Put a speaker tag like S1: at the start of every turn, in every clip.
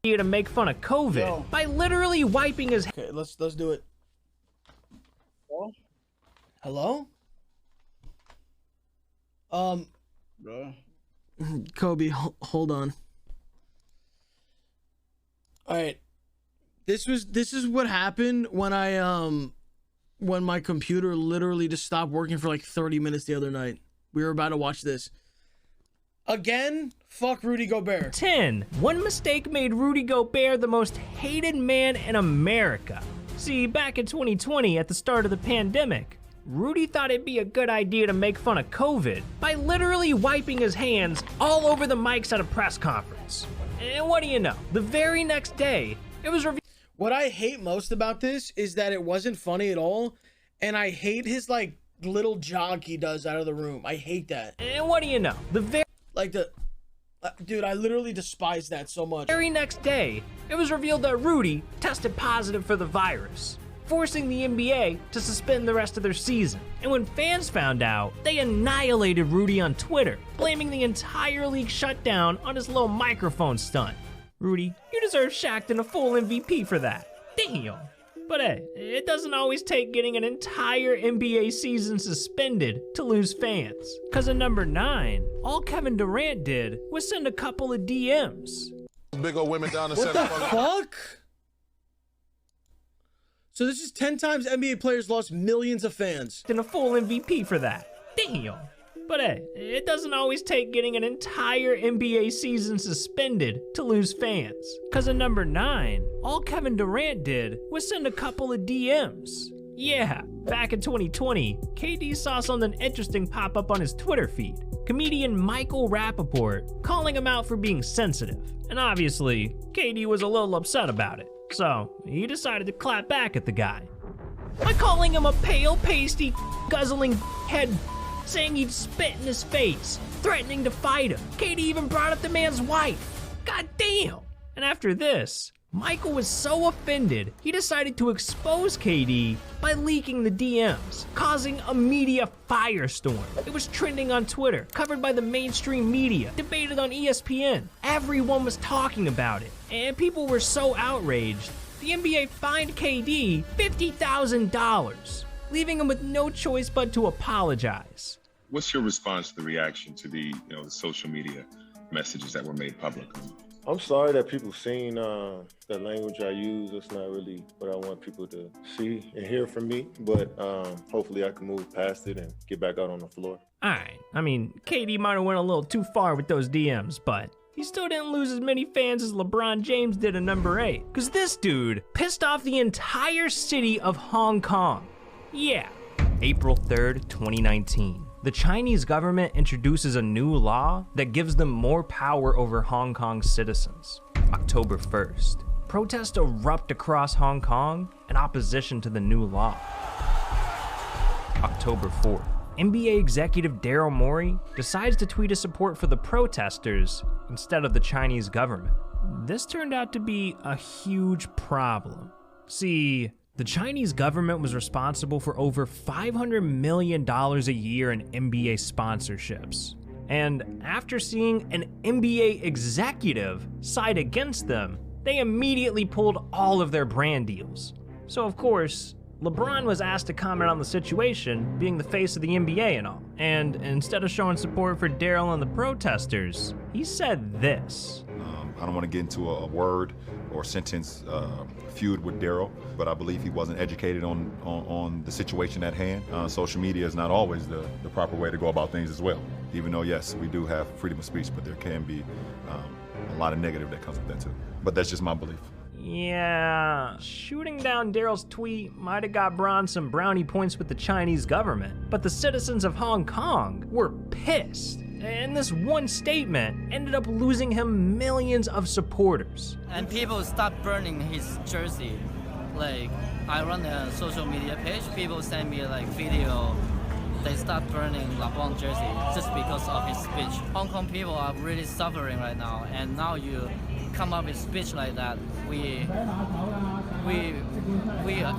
S1: to make fun of COVID by literally wiping his.
S2: Okay, let's do it. Hello?
S3: Bro.
S2: Kobe, hold on. All right. This is what happened when when my computer literally just stopped working for like 30 minutes the other night. We were about to watch this. Again, fuck Rudy Gobert.
S1: 10. One mistake made Rudy Gobert the most hated man in America. See, back in 2020 at the start of the pandemic, Rudy thought it'd be a good idea to make fun of COVID by literally wiping his hands all over the mics at a press conference. And what do you know? The very next day, it was revealed.
S2: What I hate most about this is that it wasn't funny at all, and I hate his like little jog he does out of the room. I hate that.
S1: And what do you know?
S2: Dude, I literally despise that so much.
S1: Very next day, it was revealed that Rudy tested positive for the virus, forcing the NBA to suspend the rest of their season. And when fans found out, they annihilated Rudy on Twitter, blaming the entire league shutdown on his little microphone stunt. Rudy, you deserve Shaq and a full MVP for that. Damn. But hey, it doesn't always take getting an entire NBA season suspended to lose fans. Cause at number 9, all Kevin Durant did was send a couple of DMs.
S4: Big old women down the
S2: What the fuck? So this is 10 times NBA players lost millions of fans.
S1: And a full MVP for that. Damn. But hey, it doesn't always take getting an entire NBA season suspended to lose fans. Cause at number 9, all Kevin Durant did was send a couple of DMs. Yeah, back in 2020, KD saw something interesting pop up on his Twitter feed. Comedian 𝗟𝗶𝗃𝗋𝗋 calling him out for being sensitive. And obviously, KD was a little upset about it. So, he decided to clap back at the guy by calling him a pale, pasty, guzzling head, saying he'd spit in his face, threatening to fight him. KD even brought up the man's wife. God damn. And after this, Michael was so offended, he decided to expose KD by leaking the DMs, causing a media firestorm. It was trending on Twitter, covered by the mainstream media, debated on ESPN. Everyone was talking about it, and people were so outraged, the NBA fined KD $50,000, leaving him with no choice but to apologize.
S5: What's your response to the reaction to the social media messages that were made publicly?
S6: I'm sorry that people seen the language I use. It's not really what I want people to see and hear from me, but hopefully I can move past it and get back out on the floor.
S1: Alright, I mean, KD might have went a little too far with those DMs, but he still didn't lose as many fans as LeBron James did in number 8, because this dude pissed off the entire city of Hong Kong. Yeah, April 3rd, 2019. The Chinese government introduces a new law that gives them more power over Hong Kong citizens. October 1st, protests erupt across Hong Kong in opposition to the new law. October 4th, NBA executive Daryl Morey decides to tweet his support for the protesters instead of the Chinese government. This turned out to be a huge problem. See, the Chinese government was responsible for over $500 million a year in NBA sponsorships. And after seeing an NBA executive side against them, they immediately pulled all of their brand deals. So of course, LeBron was asked to comment on the situation, being the face of the NBA and all. And instead of showing support for Daryl and the protesters, he said this.
S7: I don't want to get into a word or sentence feud with Daryl, but I believe he wasn't educated on the situation at hand. Social media is not always the proper way to go about things as well. Even though, yes, we do have freedom of speech, but there can be a lot of negative that comes with that too. But that's just my belief.
S1: Yeah, shooting down Daryl's tweet might have got Bron some brownie points with the Chinese government, but the citizens of Hong Kong were pissed. And this one statement ended up losing him millions of supporters.
S8: And people start burning his jersey. Like, I run a social media page, people send me like video, they start burning LeBron jersey just because of his speech. Hong Kong people are really suffering right now, and now you come up with speech like that, we are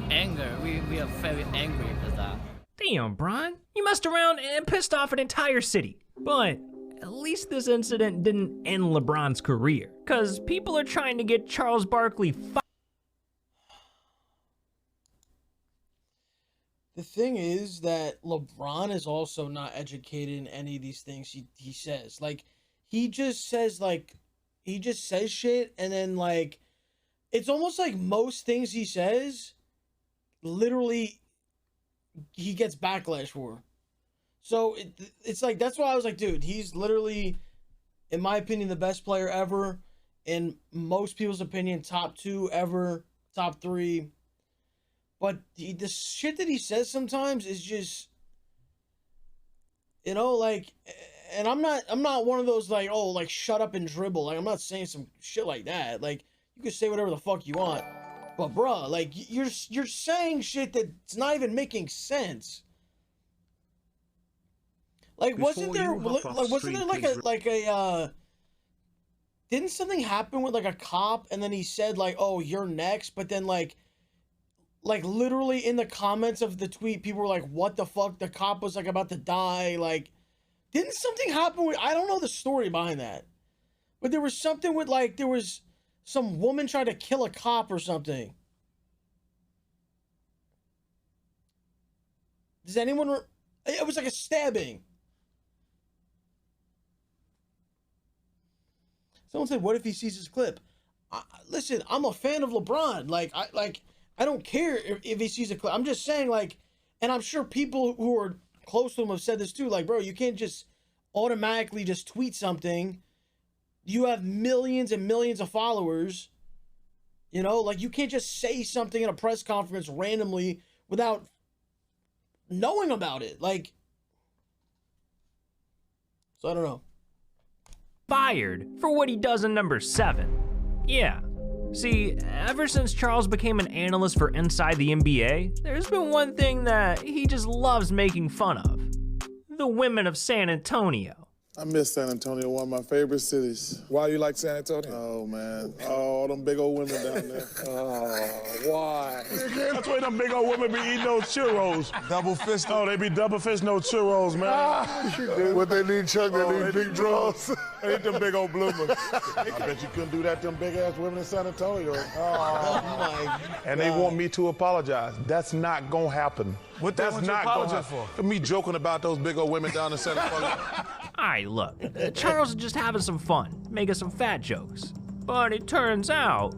S8: angry, we are very angry with that.
S1: Damn, Bron, you messed around and pissed off an entire city. But at least this incident didn't end LeBron's career, because people are trying to get Charles Barkley fired.
S2: The thing is that LeBron is also not educated in any of these things he says. Like, he just says shit, and then, like, it's almost like most things he says, literally, he gets backlash for. So, it's like, that's why I was like, dude, he's literally, in my opinion, the best player ever. In most people's opinion, top 2 ever, top 3. But the shit that he says sometimes is just, you know, like, and I'm not one of those, like, oh, like, shut up and dribble. Like, I'm not saying some shit like that. Like, you can say whatever the fuck you want. But, bruh, like, you're saying shit that's not even making sense. Like, wasn't there like a didn't something happen with, like, a cop, and then he said, like, oh, you're next, but then, like, literally in the comments of the tweet, people were like, what the fuck? The cop was, like, about to die. Like, didn't something happen with, I don't know the story behind that, but there was something with, like, there was some woman trying to kill a cop or something. Does anyone, it was like a stabbing. Someone said, what if he sees his clip? Listen, I'm a fan of LeBron. I don't care if he sees a clip. I'm just saying, like, and I'm sure people who are close to him have said this too. Like, bro, you can't just automatically just tweet something. You have millions and millions of followers. You know, like, you can't just say something in a press conference randomly without knowing about it. Like, so I don't know.
S1: Fired for what he does in number 7. Yeah. See, ever since Charles became an analyst for Inside the NBA, there's been one thing that he just loves making fun of. The women of San Antonio.
S4: I miss San Antonio, one of my favorite cities.
S9: Why you like San Antonio?
S4: Oh, man. All them big old women down there.
S9: Oh, why?
S4: That's why them big old women be eating those churros.
S9: Double fist.
S4: Oh, they be double fish no churros, man.
S9: What they need, Chuck? They need big draws.
S4: They eat them big old bloomers. I bet you couldn't do that to them big-ass women in San Antonio.
S2: Oh, my God.
S4: And they want me to apologize. That's not going to happen.
S9: What that's not apologize for?
S4: Me joking about those big old women down in San Antonio.
S1: Alright, look, Charles is just having some fun, making some fat jokes. But it turns out,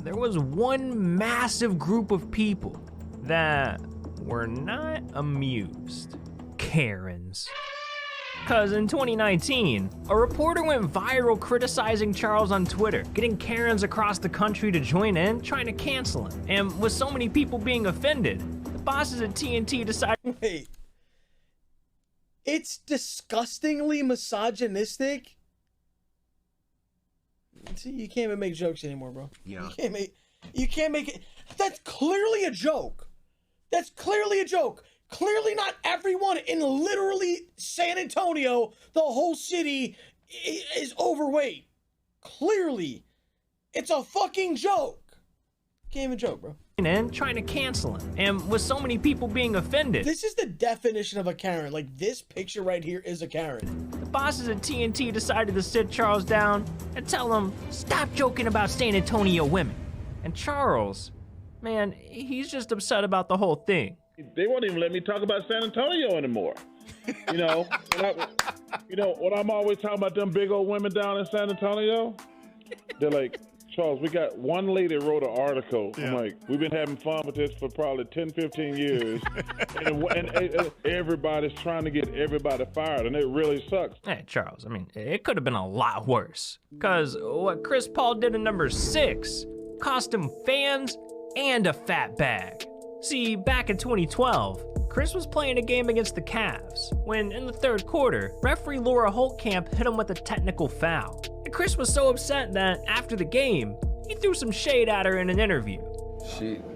S1: there was one massive group of people that were not amused. Karens. Cause in 2019, a reporter went viral criticizing Charles on Twitter, getting Karens across the country to join in, trying to cancel him. And with so many people being offended, the bosses at TNT decided—
S2: Wait. It's disgustingly misogynistic. See, you can't even make jokes anymore, bro. Yeah. You can't make it. That's clearly a joke. That's clearly a joke. Clearly not everyone in literally San Antonio, the whole city, is overweight. Clearly. It's a fucking joke. Can't even joke, bro.
S1: in trying to cancel him. And with so many people being offended,
S2: this is the definition of a Karen. Like, this picture right here is a Karen.
S1: The bosses at TNT decided to sit Charles down and tell him, stop joking about San Antonio women. And Charles, man, he's just upset about the whole thing.
S10: They won't even let me talk about San Antonio anymore. You know, when I'm always talking about them big old women down in San Antonio, they're like, Charles, we got one lady wrote an article. Yeah. I'm like, we've been having fun with this for probably 10, 15 years. and everybody's trying to get everybody fired, and it really sucks.
S1: Hey, Charles, I mean, it could have been a lot worse. Because what Chris Paul did in number 6 cost him fans and a fat bag. See, back in 2012, Chris was playing a game against the Cavs when, in the third quarter, referee 𝗟𝗏𝗪𝗓𝗪 hit him with a technical foul. And Chris was so upset that, after the game, he threw some shade at her in an interview.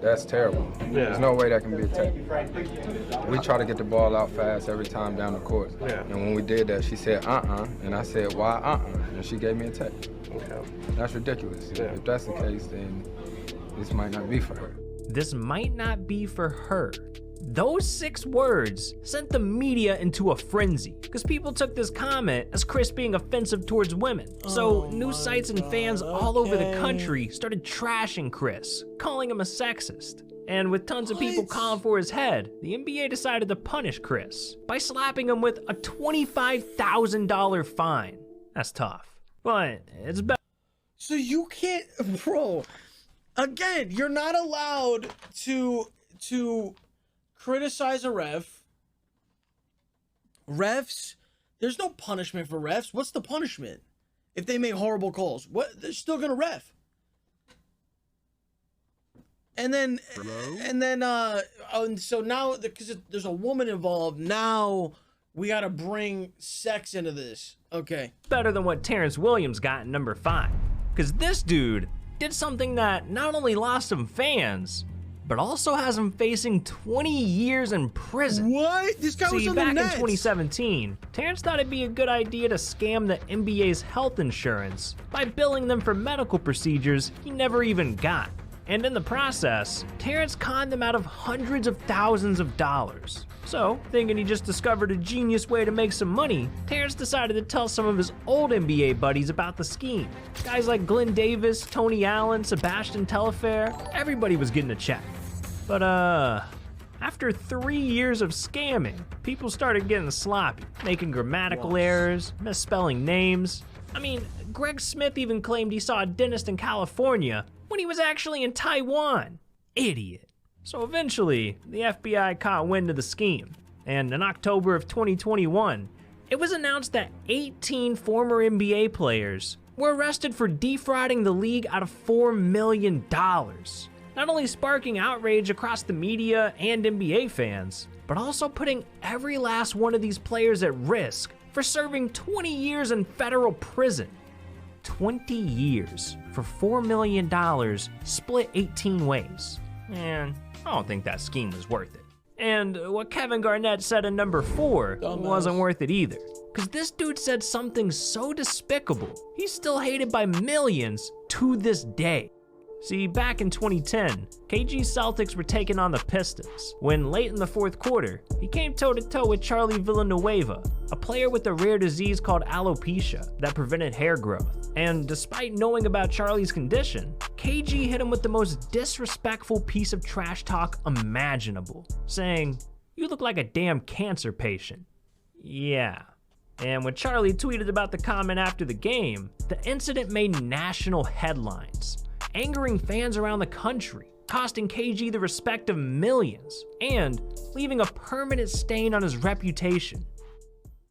S11: That's terrible. Yeah. There's no way that can be a technical. We try to get the ball out fast every time down the court. Yeah. And when we did that, she said, and I said, why, and she gave me a tech. Okay. That's ridiculous. Yeah. If that's the case, then this might not be for her.
S1: This might not be for her. Those 6 words sent the media into a frenzy because people took this comment as Chris being offensive towards women. So news sites and fans all over the country started trashing Chris, calling him a sexist. And with tons of people calling for his head, the NBA decided to punish Chris by slapping him with a $25,000 fine. That's tough, but it's better.
S2: So you can't, bro, again, you're not allowed to criticize a ref. Refs, there's no punishment for refs. What's the punishment? If they make horrible calls, what? They're still gonna ref. And then, so now, because there's a woman involved, now we gotta bring sex into this. Okay.
S1: Better than what Terrence Williams got in number 5. Because this dude did something that not only lost him fans, but also has him facing 20 years in prison.
S2: What? This guy was on the
S1: back in
S2: Nets.
S1: 2017, Terrence thought it'd be a good idea to scam the NBA's health insurance by billing them for medical procedures he never even got. And in the process, Terrence conned them out of hundreds of thousands of dollars. So, thinking he just discovered a genius way to make some money, Terrence decided to tell some of his old NBA buddies about the scheme. Guys like Glenn Davis, Tony Allen, Sebastian Telfair, everybody was getting a check. But after 3 years of scamming, people started getting sloppy, making grammatical errors, misspelling names. I mean, Greg Smith even claimed he saw a dentist in California when he was actually in Taiwan. Idiot. So eventually, the FBI caught wind of the scheme, and in October of 2021, it was announced that 18 former NBA players were arrested for defrauding the league out of $4 million. Not only sparking outrage across the media and NBA fans, but also putting every last one of these players at risk for serving 20 years in federal prison. 20 years for $4 million split 18 ways. And I don't think that scheme was worth it. And what Kevin Garnett said in number 4 wasn't worth it either. Because this dude said something so despicable, he's still hated by millions to this day. See, back in 2010, KG's Celtics were taking on the Pistons, when late in the 4th quarter, he came toe-to-toe with 𝗟𝗏 Villanueva, a player with a rare disease called alopecia that prevented hair growth. And despite knowing about Charlie's condition, KG hit him with the most disrespectful piece of trash talk imaginable, saying, "You look like a damn cancer patient." Yeah. And when Charlie tweeted about the comment after the game, the incident made national headlines, angering fans around the country, costing KG the respect of millions, and leaving a permanent stain on his reputation.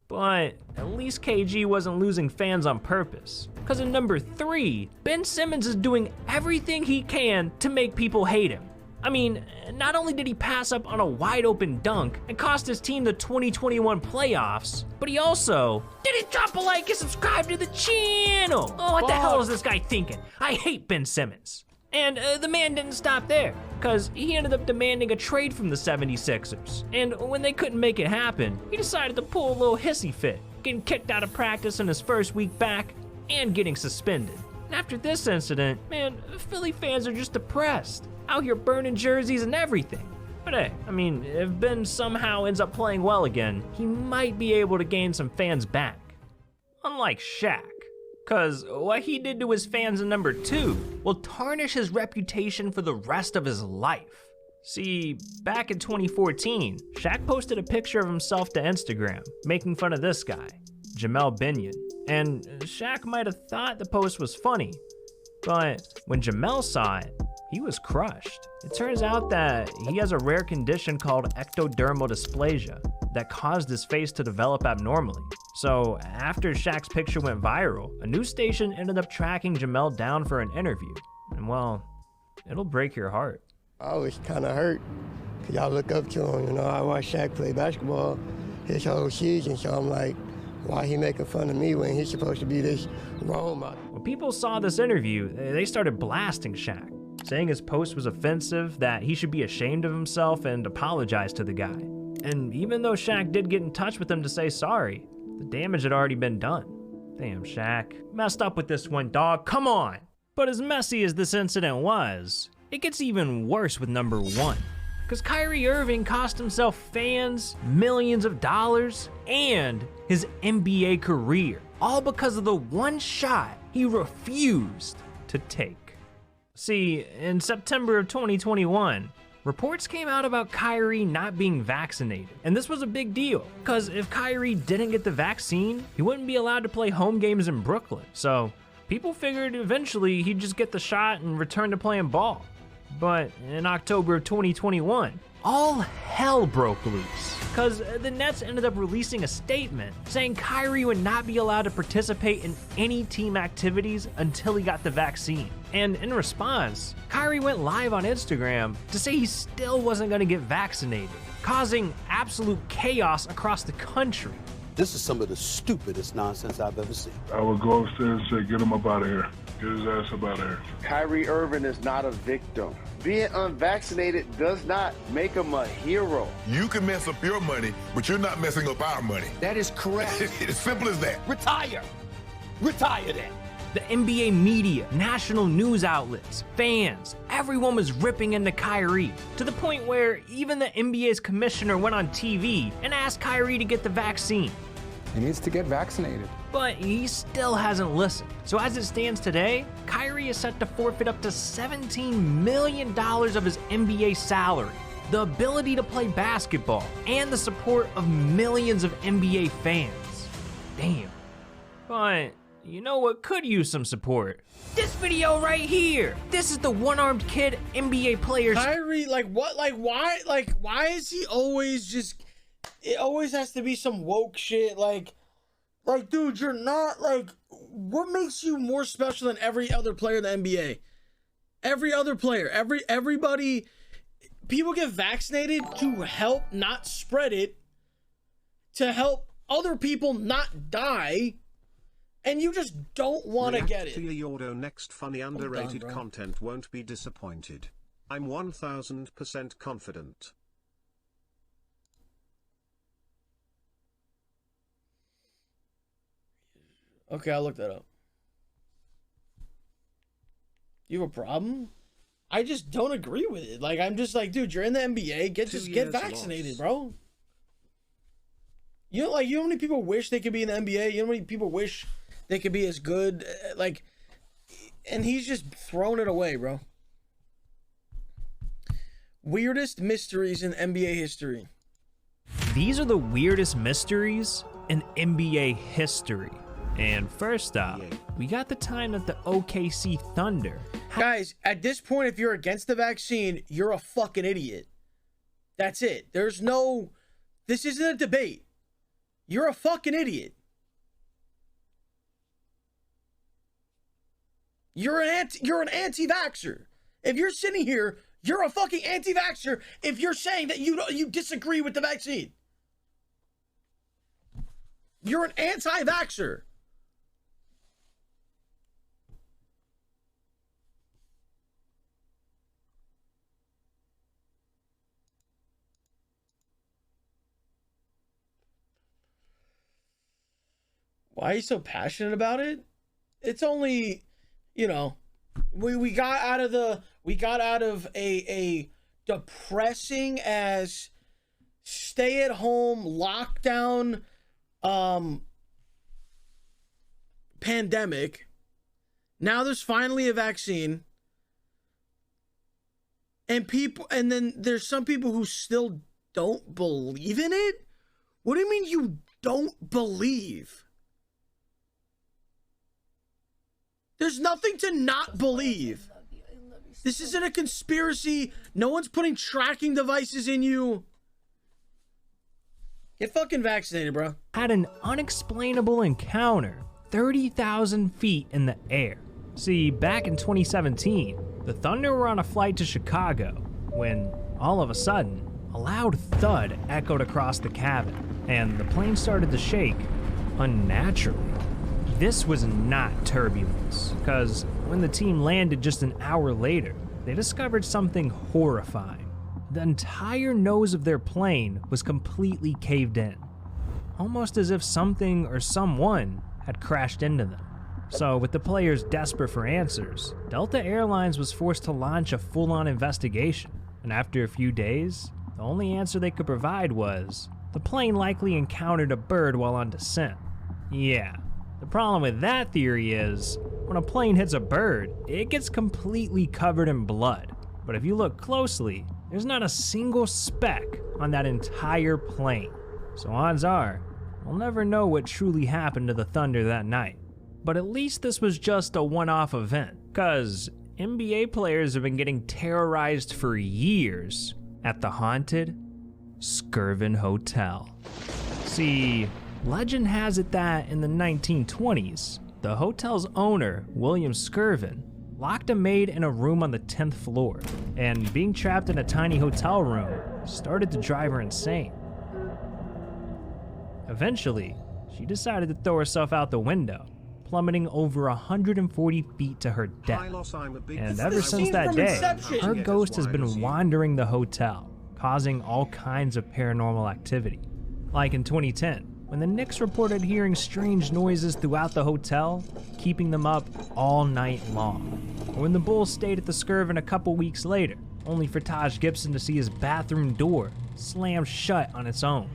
S1: But at least KG wasn't losing fans on purpose, because in number 3, Ben Simmons is doing everything he can to make people hate him. I mean, not only did he pass up on a wide open dunk and cost his team the 2021 playoffs, but he also didn't drop a like and subscribe to the channel. Oh, what the hell is this guy thinking? I hate Ben Simmons. And the man didn't stop there, because he ended up demanding a trade from the 76ers. And when they couldn't make it happen, he decided to pull a little hissy fit, getting kicked out of practice in his first week back and getting suspended. And after this incident, man, Philly fans are just depressed, out here burning jerseys and everything. But hey, I mean, if Ben somehow ends up playing well again, he might be able to gain some fans back. Unlike Shaq, because what he did to his fans in number 2 will tarnish his reputation for the rest of his life. See, back in 2014, Shaq posted a picture of himself to Instagram, making fun of this guy, 𝗟𝗏𝗶𝗋𝗆. And Shaq might have thought the post was funny, but when Jamel saw it, he was crushed. It turns out that he has a rare condition called ectodermal dysplasia that caused his face to develop abnormally. So after Shaq's picture went viral, a news station ended up tracking Jamel down for an interview. And well, it'll break your heart.
S12: I was kind of hurt, because I look up to him. You know, I watched Shaq play basketball his whole season, so I'm like, why he making fun of me when he's supposed to be this role model?
S1: When people saw this interview, they started blasting Shaq, saying his post was offensive, that he should be ashamed of himself and apologize to the guy. And even though Shaq did get in touch with him to say sorry, the damage had already been done. Damn, Shaq. Messed up with this one, dog. Come on! But as messy as this incident was, it gets even worse with number 1. Because Kyrie Irving cost himself fans, millions of dollars, and his NBA career, all because of the one shot he refused to take. See, in September of 2021, reports came out about Kyrie not being vaccinated, and this was a big deal, because if Kyrie didn't get the vaccine, he wouldn't be allowed to play home games in Brooklyn. So people figured eventually he'd just get the shot and return to playing ball. But in October of 2021, all hell broke loose, because the Nets ended up releasing a statement saying Kyrie would not be allowed to participate in any team activities until he got the vaccine. And in response, Kyrie went live on Instagram to say he still wasn't going to get vaccinated, causing absolute chaos across the country.
S13: This is some of the stupidest nonsense I've ever seen.
S9: I would go upstairs and say, get him up out of here. Get his ass up out of here.
S3: Kyrie Irving is not a victim. Being unvaccinated does not make him a hero.
S4: You can mess up your money, but you're not messing up our money.
S13: That is correct.
S4: It's simple as that.
S13: Retire. Retire that.
S1: The NBA media, national news outlets, fans, everyone was ripping into Kyrie, to the point where even the NBA's commissioner went on TV and asked Kyrie to get the vaccine.
S11: He needs to get vaccinated.
S1: But he still hasn't listened. So as it stands today, Kyrie is set to forfeit up to $17 million of his NBA salary, the ability to play basketball, and the support of millions of NBA fans. Damn. But you know what could use some support? This video right here. This is the one-armed kid NBA players.
S2: Kyrie, like what? Like why is he always just? It always has to be some woke shit. Like, dude, you're not like. What makes you more special than every other player in the NBA? Every other player, everybody, people get vaccinated to help not spread it, to help other people not die. And you just don't want to get it.
S14: To your Yordo next funny underrated content won't be disappointed. I'm 1000% confident.
S2: Okay, I'll look that up. You have a problem? I just don't agree with it. Like, I'm just like, dude, you're in the NBA. Get vaccinated, bro. You know, like, you know how many people wish they could be in the NBA? You know how many people wish they could be as good? Like, and he's just throwing it away, bro. Weirdest mysteries in NBA history.
S1: These are the weirdest mysteries in NBA history. And first up, we got the time that the OKC Thunder.
S2: Guys, at this point, if you're against the vaccine, you're a fucking idiot. That's it. There's no, this isn't a debate. You're a fucking idiot. You're an anti-vaxxer. If you're sitting here, you're a fucking anti-vaxxer if you're saying that you disagree with the vaccine. You're an anti-vaxxer. Why are you so passionate about it? It's only, you know, we got out of a depressing as stay-at-home lockdown pandemic. Now there's finally a vaccine. And then there's some people who still don't believe in it? What do you mean you don't believe? There's nothing to not believe. This isn't a conspiracy. No one's putting tracking devices in you. Get fucking vaccinated, bro.
S1: Had an unexplainable encounter 30,000 feet in the air. See, back in 2017, the Thunder were on a flight to Chicago when, all of a sudden, a loud thud echoed across the cabin, and the plane started to shake unnaturally. This was not turbulence, because when the team landed just an hour later, they discovered something horrifying. The entire nose of their plane was completely caved in, almost as if something or someone had crashed into them. So with the players desperate for answers, Delta Airlines was forced to launch a full-on investigation. And after a few days, the only answer they could provide was, the plane likely encountered a bird while on descent. Yeah, the problem with that theory is, when a plane hits a bird, it gets completely covered in blood. But if you look closely, there's not a single speck on that entire plane. So odds are, we'll never know what truly happened to the Thunder that night. But at least this was just a one-off event, cause NBA players have been getting terrorized for years at the haunted Skirvin Hotel. See, legend has it that in the 1920s, the hotel's owner, William Skirvin, locked a maid in a room on the 10th floor, and being trapped in a tiny hotel room started to drive her insane. Eventually, she decided to throw herself out the window, plummeting over 140 feet to her death. And ever since that day, her ghost has been wandering the hotel, causing all kinds of paranormal activity. Like in 2010, when the Knicks reported hearing strange noises throughout the hotel, keeping them up all night long. Or when the Bulls stayed at the Skirvin a couple weeks later, only for Taj Gibson to see his bathroom door slam shut on its own.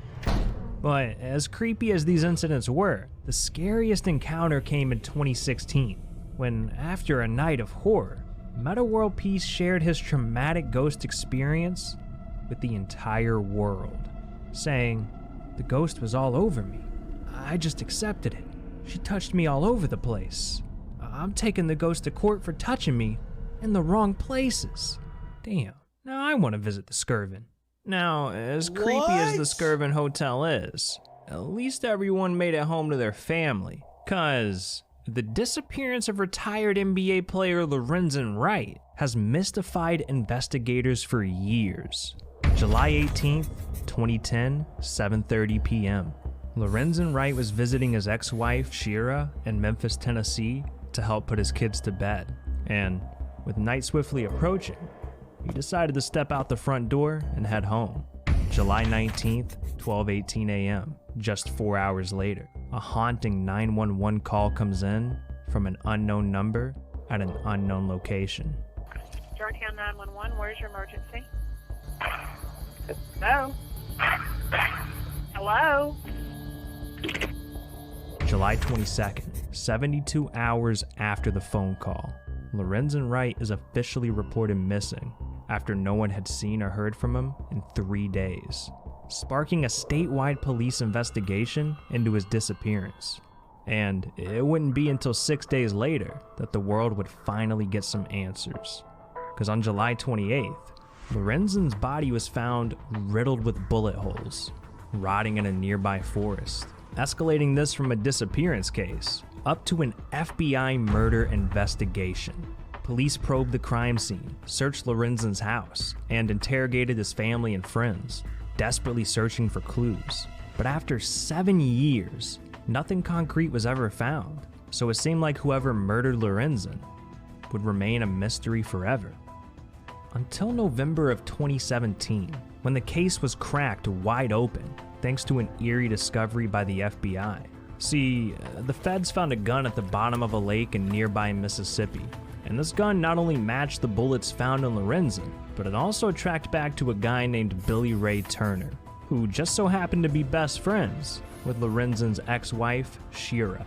S1: But as creepy as these incidents were, the scariest encounter came in 2016, when after a night of horror, Metta World Peace shared his traumatic ghost experience with the entire world, saying, "The ghost was all over me. I just accepted it. She touched me all over the place. I'm taking the ghost to court for touching me in the wrong places. Damn, now I want to visit the Skirvin." Now, as creepy as the Skirvin Hotel is, at least everyone made it home to their family, cause the disappearance of retired NBA player Lorenzen Wright has mystified investigators for years. July 18th, 2010, 7:30 p.m. Lorenzen Wright was visiting his ex-wife, 𝗟𝗓, in Memphis, Tennessee, to help put his kids to bed. And with night swiftly approaching, he decided to step out the front door and head home. July 19th, 12:18 a.m., just 4 hours later, a haunting 911 call comes in from an unknown number at an unknown location.
S15: Georgetown 911, where's your emergency? Hello? Hello?
S1: July 22nd, 72 hours after the phone call, Lorenzen Wright is officially reported missing after no one had seen or heard from him in 3 days, sparking a statewide police investigation into his disappearance. And it wouldn't be until 6 days later that the world would finally get some answers. Because on July 28th, Lorenzen's body was found riddled with bullet holes, rotting in a nearby forest, escalating this from a disappearance case up to an FBI murder investigation. Police probed the crime scene, searched Lorenzen's house, and interrogated his family and friends, desperately searching for clues. But after 7 years, nothing concrete was ever found, so it seemed like whoever murdered Lorenzen would remain a mystery forever. Until November of 2017, when the case was cracked wide open thanks to an eerie discovery by the FBI. See, the feds found a gun at the bottom of a lake in nearby Mississippi, and this gun not only matched the bullets found in Lorenzen, but it also tracked back to a guy named Billy Ray Turner, who just so happened to be best friends with Lorenzen's ex-wife, 𝗟𝗓.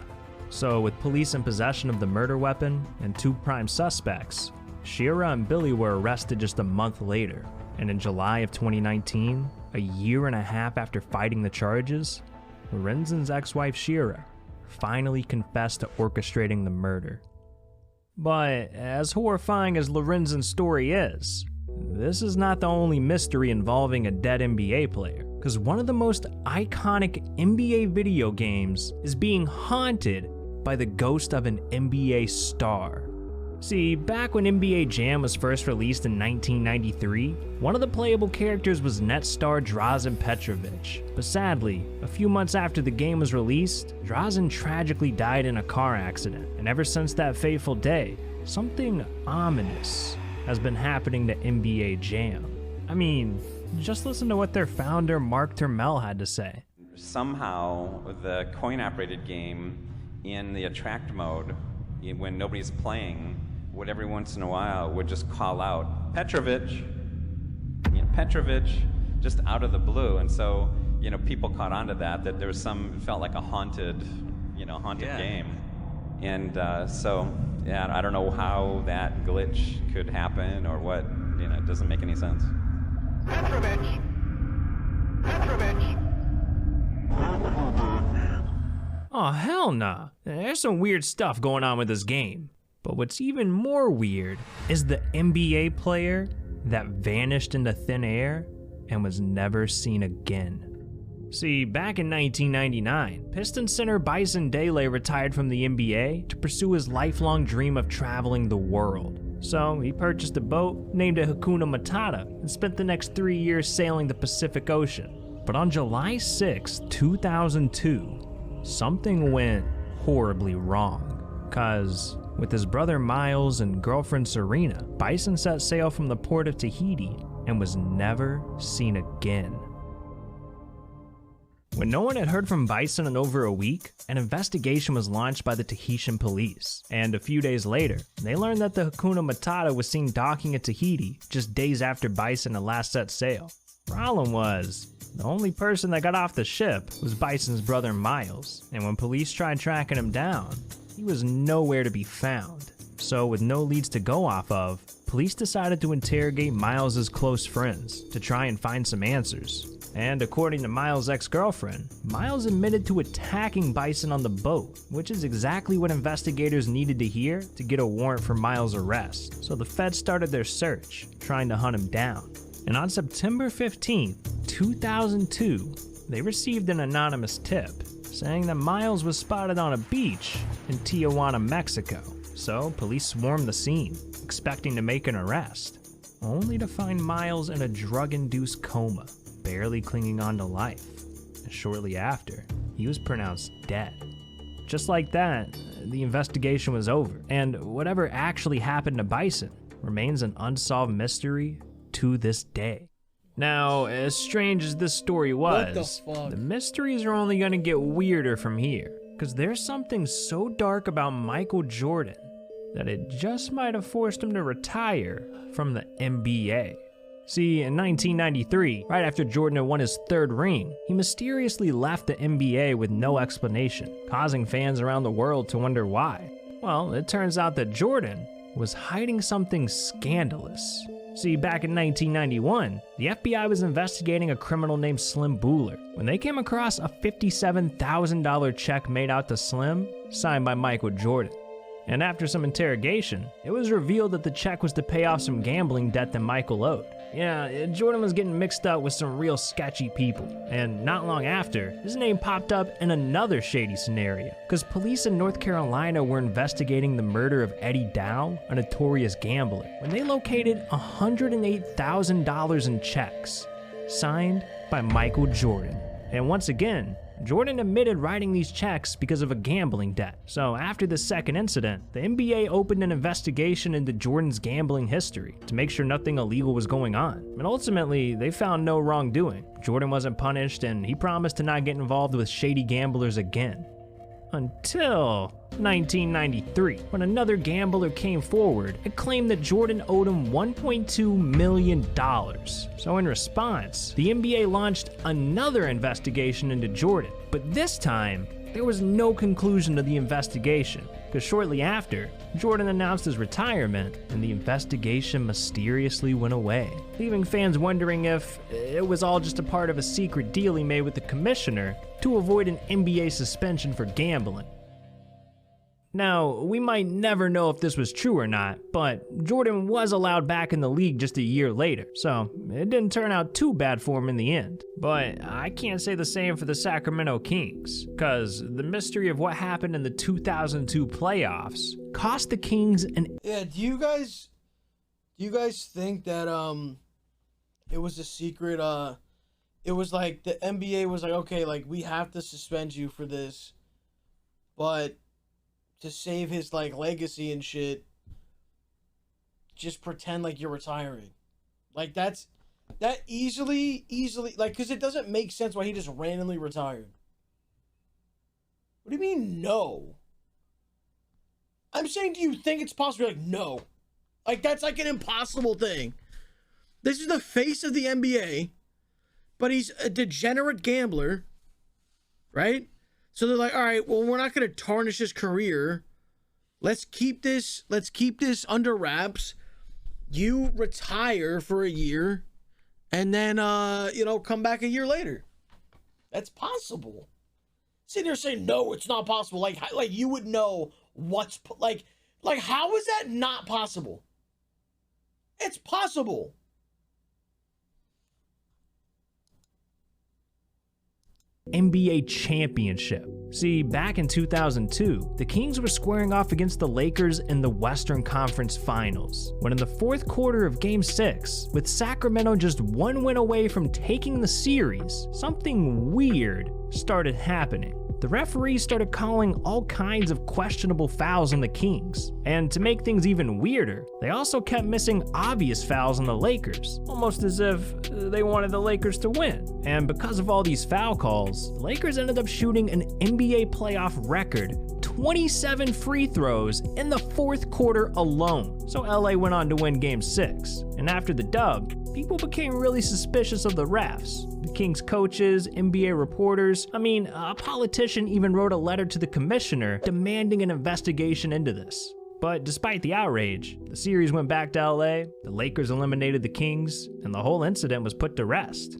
S1: So with police in possession of the murder weapon and 2 prime suspects, 𝗟𝗓 and Billy were arrested just a month later, and in July of 2019, a year and a half after fighting the charges, Lorenzen's ex-wife 𝗟𝗓 finally confessed to orchestrating the murder. But as horrifying as Lorenzen's story is, this is not the only mystery involving a dead NBA player, because one of the most iconic NBA video games is being haunted by the ghost of an NBA star. See, back when NBA Jam was first released in 1993, one of the playable characters was Nets star 𝗟𝗓𝗄𝗓 Petrovic. But sadly, a few months after the game was released, 𝗟𝗓𝗄𝗓 tragically died in a car accident. And ever since that fateful day, something ominous has been happening to NBA Jam. I mean, just listen to what their founder Mark Turmel had to say.
S16: Somehow, the coin-operated game in the attract mode, when nobody's playing, would every once in a while would just call out, Petrovic, Petrovic just out of the blue. And so, you know, people caught on to that there was some, it felt like a haunted game. And so, yeah, I don't know how that glitch could happen or what, you know, it doesn't make any sense.
S17: Petrovic.
S1: Oh, hell nah. There's some weird stuff going on with this game. But what's even more weird is the NBA player that vanished into thin air and was never seen again. See, back in 1999, Pistons center Bison Dele retired from the NBA to pursue his lifelong dream of traveling the world. So he purchased a boat, named it Hakuna Matata, and spent the next 3 years sailing the Pacific Ocean. But on July 6, 2002, something went horribly wrong. 'Cause with his brother Miles and girlfriend Serena, Bison set sail from the port of Tahiti and was never seen again. When no one had heard from Bison in over a week, an investigation was launched by the Tahitian police. And a few days later, they learned that the Hakuna Matata was seen docking at Tahiti just days after Bison had last set sail. Problem was, the only person that got off the ship was Bison's brother Miles, and when police tried tracking him down, he was nowhere to be found. So with no leads to go off of, police decided to interrogate Miles' close friends to try and find some answers. And according to Miles' ex-girlfriend, Miles admitted to attacking Bison on the boat, which is exactly what investigators needed to hear to get a warrant for Miles' arrest. So the feds started their search, trying to hunt him down. And on September 15, 2002, they received an anonymous tip saying that Miles was spotted on a beach in Tijuana, Mexico. So police swarmed the scene, expecting to make an arrest, only to find Miles in a drug-induced coma, barely clinging on to life. And shortly after, he was pronounced dead. Just like that, the investigation was over, and whatever actually happened to Bison remains an unsolved mystery to this day. Now, as strange as this story was, the mysteries are only gonna get weirder from here, because there's something so dark about Michael Jordan that it just might have forced him to retire from the NBA. See, in 1993, right after Jordan had won his third ring, he mysteriously left the NBA with no explanation, causing fans around the world to wonder why. Well, it turns out that Jordan was hiding something scandalous. See, back in 1991, the FBI was investigating a criminal named Slim Buller when they came across a $57,000 check made out to Slim, signed by Michael Jordan. And after some interrogation, it was revealed that the check was to pay off some gambling debt that Michael owed. Yeah, Jordan was getting mixed up with some real sketchy people, and not long after, his name popped up in another shady scenario, because police in North Carolina were investigating the murder of Eddie Dow, a notorious gambler, when they located $108,000 in checks, signed by Michael Jordan. And once again, Jordan admitted writing these checks because of a gambling debt. So after the second incident, the NBA opened an investigation into Jordan's gambling history to make sure nothing illegal was going on. And ultimately, they found no wrongdoing. Jordan wasn't punished, and he promised to not get involved with shady gamblers again. Until 1993, when another gambler came forward and claimed that Jordan owed him $1.2 million. So in response, the NBA launched another investigation into Jordan. But this time, there was no conclusion to the investigation, because shortly after, Jordan announced his retirement and the investigation mysteriously went away, leaving fans wondering if it was all just a part of a secret deal he made with the commissioner to avoid an NBA suspension for gambling. Now, we might never know if this was true or not, but Jordan was allowed back in the league just a year later, so it didn't turn out too bad for him in the end. But I can't say the same for the Sacramento Kings, because the mystery of what happened in the 2002 playoffs cost the Kings an...
S2: Yeah, do you guys think that it was a secret, it was like the NBA was like, okay, like we have to suspend you for this, but to save his like legacy and shit, just pretend like you're retiring. Like that easily like, because it doesn't make sense why he just randomly retired. What do you mean no? I'm saying, do you think it's possible? Like, no. Like, that's like an impossible thing. This is the face of the NBA, but he's a degenerate gambler, right? So they're like, all right, well, we're not going to tarnish his career. Let's keep this under wraps. You retire for a year and then, come back a year later. That's possible. Sitting there saying, no, it's not possible. Like you would know what's like, how is that not possible? It's possible.
S1: NBA championship. See, back in 2002, the Kings were squaring off against the Lakers in the Western Conference Finals, when in the fourth quarter of Game 6, with Sacramento just one win away from taking the series, something weird started happening. The referees started calling all kinds of questionable fouls on the Kings. And to make things even weirder, they also kept missing obvious fouls on the Lakers, almost as if they wanted the Lakers to win. And because of all these foul calls, the Lakers ended up shooting an NBA playoff record 27 free throws in the fourth quarter alone. So LA went on to win Game 6. And after the dub, people became really suspicious of the refs. The Kings coaches, NBA reporters, a politician even wrote a letter to the commissioner demanding an investigation into this. But despite the outrage, the series went back to LA, the Lakers eliminated the Kings, and the whole incident was put to rest.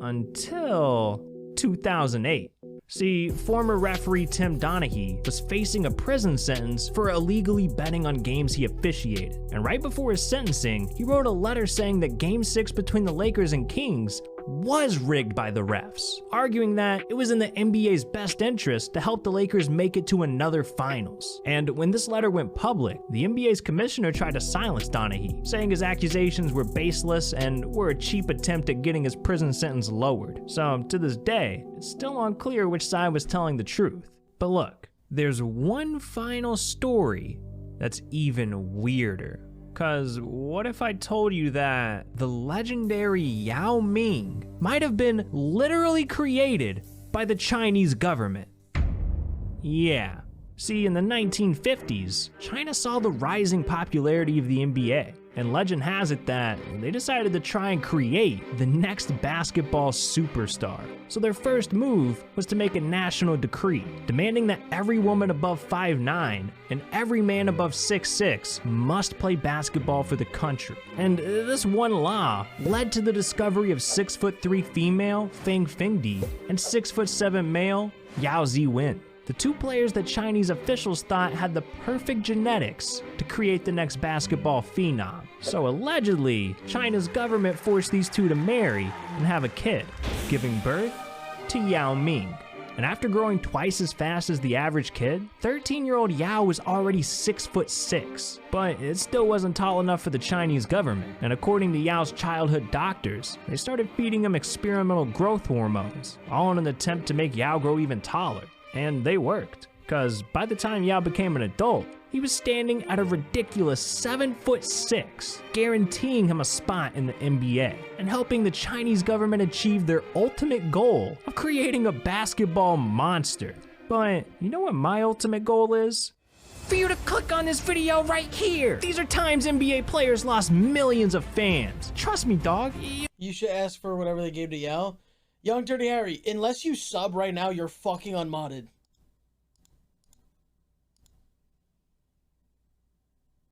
S1: Until 2008. See, former referee Tim Donaghy was facing a prison sentence for illegally betting on games he officiated. And right before his sentencing, he wrote a letter saying that Game 6 between the Lakers and Kings was rigged by the refs, arguing that it was in the NBA's best interest to help the Lakers make it to another finals. And when this letter went public, the NBA's commissioner tried to silence Donaghy, saying his accusations were baseless and were a cheap attempt at getting his prison sentence lowered. So to this day, it's still unclear which side was telling the truth. But look, there's one final story that's even weirder. Cause what if I told you that the legendary Yao Ming might have been literally created by the Chinese government? Yeah. See, in the 1950s, China saw the rising popularity of the NBA, and legend has it that they decided to try and create the next basketball superstar. So their first move was to make a national decree, demanding that every woman above 5'9" and every man above 6'6" must play basketball for the country. And this one law led to the discovery of 6'3" female Feng Fengdi and 6'7" male Yao Ziwen. The two players that Chinese officials thought had the perfect genetics to create the next basketball phenom. So allegedly, China's government forced these two to marry and have a kid, giving birth to Yao Ming. And after growing twice as fast as the average kid, 13-year-old Yao was already 6'6". But it still wasn't tall enough for the Chinese government. And according to Yao's childhood doctors, they started feeding him experimental growth hormones, all in an attempt to make Yao grow even taller. And they worked, because by the time Yao became an adult, he was standing at a ridiculous 7'6", guaranteeing him a spot in the NBA, and helping the Chinese government achieve their ultimate goal of creating a basketball monster. But you know what my ultimate goal is? For you to click on this video right here! These are times NBA players lost millions of fans. Trust me, dog.
S2: You should ask for whatever they gave to Yao. Young Dirty Harry, unless you sub right now, you're fucking unmodded.